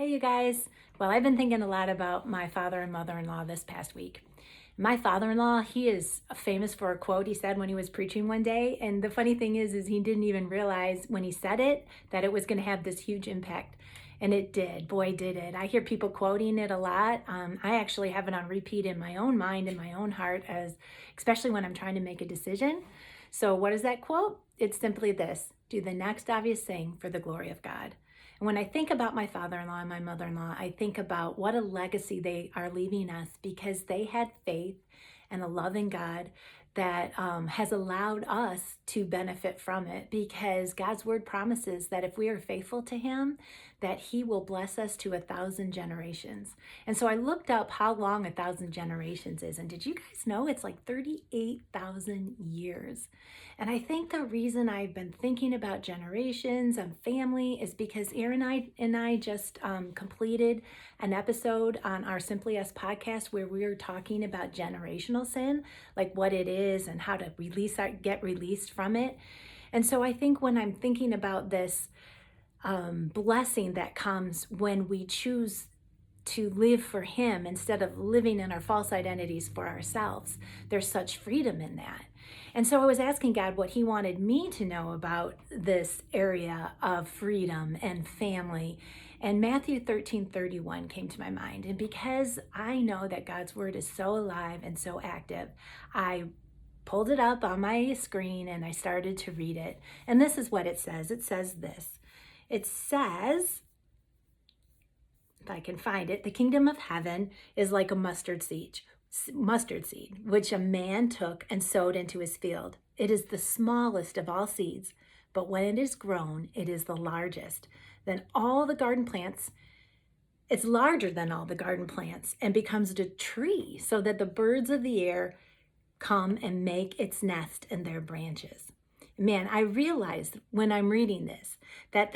Hey, you guys. Well, I've been thinking a lot about my father and mother-in-law this past week. My father-in-law, he is famous for a quote he said when he was preaching one day. And the funny thing is he didn't even realize when he said it that it was going to have this huge impact. And it did. Boy, did it. I hear people quoting it a lot. I actually have it on repeat in my own mind, in my own heart, as especially when I'm trying to make a decision. So what is that quote? It's simply this: do the next obvious thing for the glory of God. And when I think about my father-in-law and my mother-in-law, I think about what a legacy they are leaving us because they had faith and a love in God that has allowed us to benefit from it, because God's word promises that if we are faithful to him, that he will bless us to 1,000 generations. And so I looked up how long 1,000 generations is. And did you guys know it's like 38,000 years? And I think the reason I've been thinking about generations and family is because Aaron and I just completed an episode on our Simply Us podcast where we were talking about generational sin, like what it is and how to get released from it. And so I think when I'm thinking about this blessing that comes when we choose to live for him instead of living in our false identities for ourselves, there's such freedom in that. And so I was asking God what he wanted me to know about this area of freedom and family. And Matthew 13:31 came to my mind. And because I know that God's word is so alive and so active, I pulled it up on my screen and I started to read it. And this is what it says. It says this. It says, if I can find it, the kingdom of heaven is like a mustard seed, which a man took and sowed into his field. It is the smallest of all seeds, but when it is grown, it is the largest. Then all the garden plants, it's larger than all the garden plants and becomes a tree so that the birds of the air come and make its nest in their branches. Man, I realized when I'm reading this that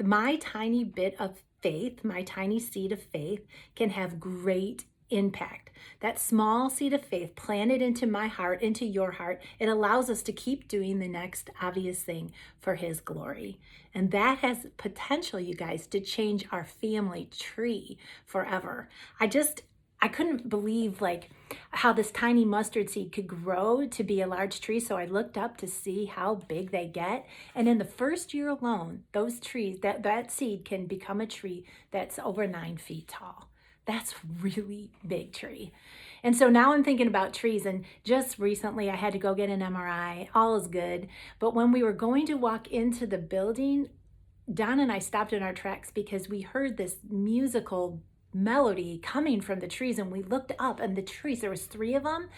my tiny bit of faith, my tiny seed of faith, can have great impact. That small seed of faith planted into my heart, into your heart, it allows us to keep doing the next obvious thing for his glory. And that has potential, you guys, to change our family tree forever. I couldn't believe how this tiny mustard seed could grow to be a large tree. So I looked up to see how big they get. And in the first year alone, those trees, that seed can become a tree that's over 9 feet tall. That's really big tree. And so now I'm thinking about trees, and just recently I had to go get an MRI. All is good. But when we were going to walk into the building, Don and I stopped in our tracks because we heard this musical melody coming from the trees, and we looked up, and the trees, there was 3 of them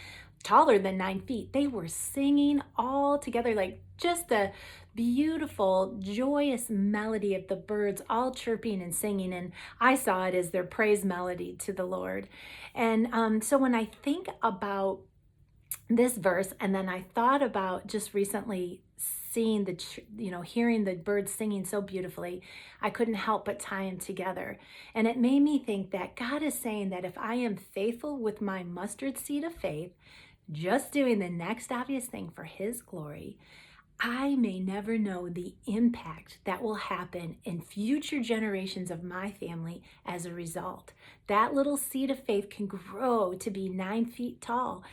taller than 9 feet. They were singing all together, like just the beautiful joyous melody of the birds all chirping and singing, and I saw it as their praise melody to the Lord. And so when I think about this verse, and then I thought about just recently seeing hearing the birds singing so beautifully, I couldn't help but tie them together. And it made me think that God is saying that if I am faithful with my mustard seed of faith, just doing the next obvious thing for his glory, I may never know the impact that will happen in future generations of my family as a result. That little seed of faith can grow to be 9 feet tall,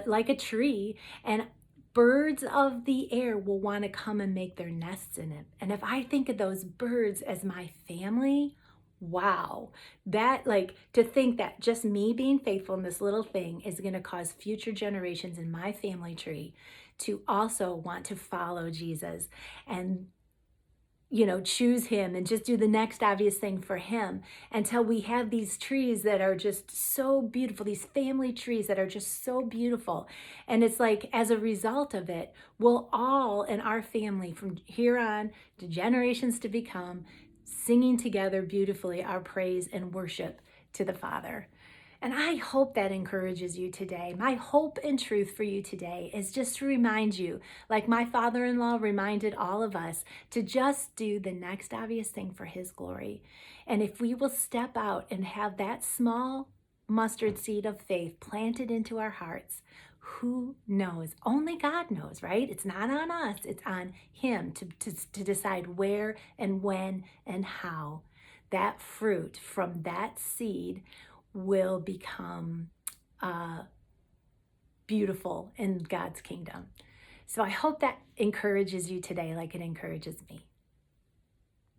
like a tree, and birds of the air will want to come and make their nests in it. And if I think of those birds as my family, wow, to think that just me being faithful in this little thing is going to cause future generations in my family tree to also want to follow Jesus and choose him and just do the next obvious thing for him, until we have these trees that are just so beautiful, these family trees that are just so beautiful. And it's like, as a result of it, we'll all in our family from here on to generations to become, singing together beautifully our praise and worship to the Father. And I hope that encourages you today. My hope and truth for you today is just to remind you, like my father-in-law reminded all of us, to just do the next obvious thing for his glory. And if we will step out and have that small mustard seed of faith planted into our hearts, who knows? Only God knows, right? It's not on us. It's on him to decide where and when and how that fruit from that seed will become beautiful in God's kingdom. So I hope that encourages you today like it encourages me.